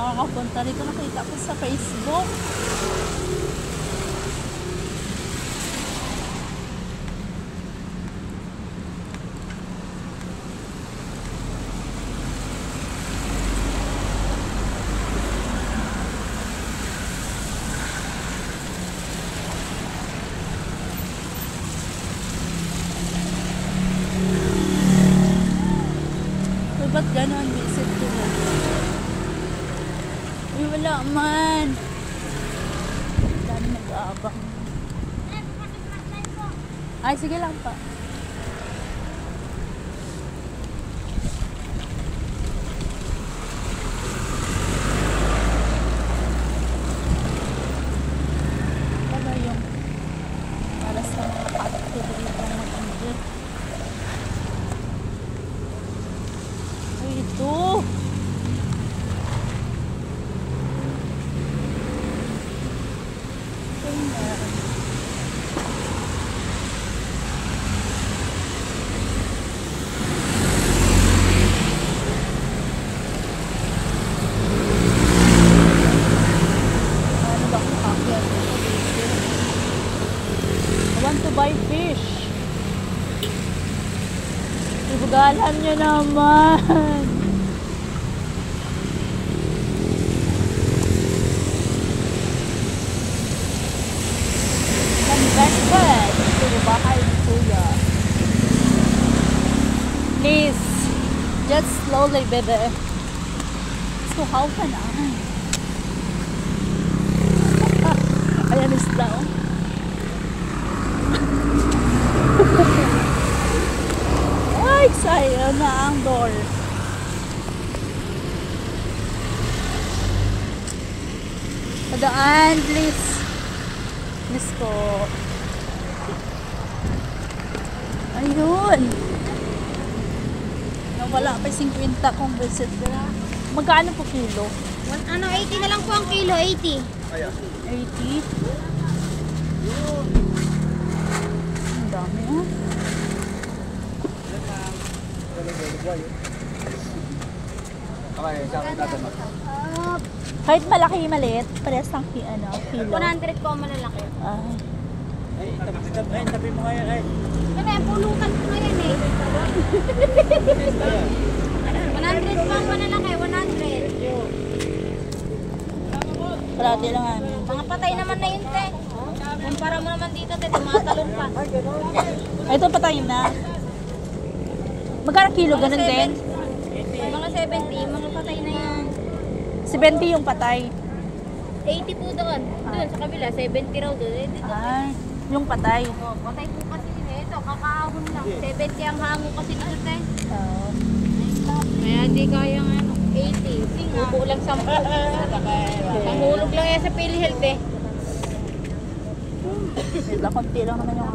nakakapunta dito. Nakita ko sa Facebook. Ba't gano'n? Visit ko na. Uy, wala man. Dami nag-aabang. Ay, sige lang pa. Ano yung para sa mga activity ng mag-anggit? Ito. I want to buy fish. Ibugalan nyo naman. Nag-breakfast. Ito yung bahay ni Kuya. Please, just slowly, baby. So, how can I? Ayan is down. Ay, sayang na ang door. Padaan, please. Miss ko. Ayun. Nawala pa 50 kong visit nila. Magkano po kilo? 80 na lang po ang kilo, 80. 80? Ang dami ah. Kahit malaki maliit, parehas ng kilo. 100 po ang malalaki. Ay, tabi mo ngayon ay. Kasi pulutan ko ngayon eh. 100 po ang malalaki, 100. Parati lang amin. Mga patay naman na yun, te. Kumpara mo naman dito, te, mga talon pa. Ito patayin na. Magkano kilo? Ganun din? Mga 70, mga patay na yan. 70 yung patay. 80 po doon. Doon sa kabila, 70 raw doon. Ay, yung patay. Oh, patay po kasi nila. Ito, kakahon lang. 70 ang hango kasi nito, te. Kaya di kaya nga 80. Bubo lang 10. Pangulog lang yan sa PhilHealth eh. Konti lang naman yung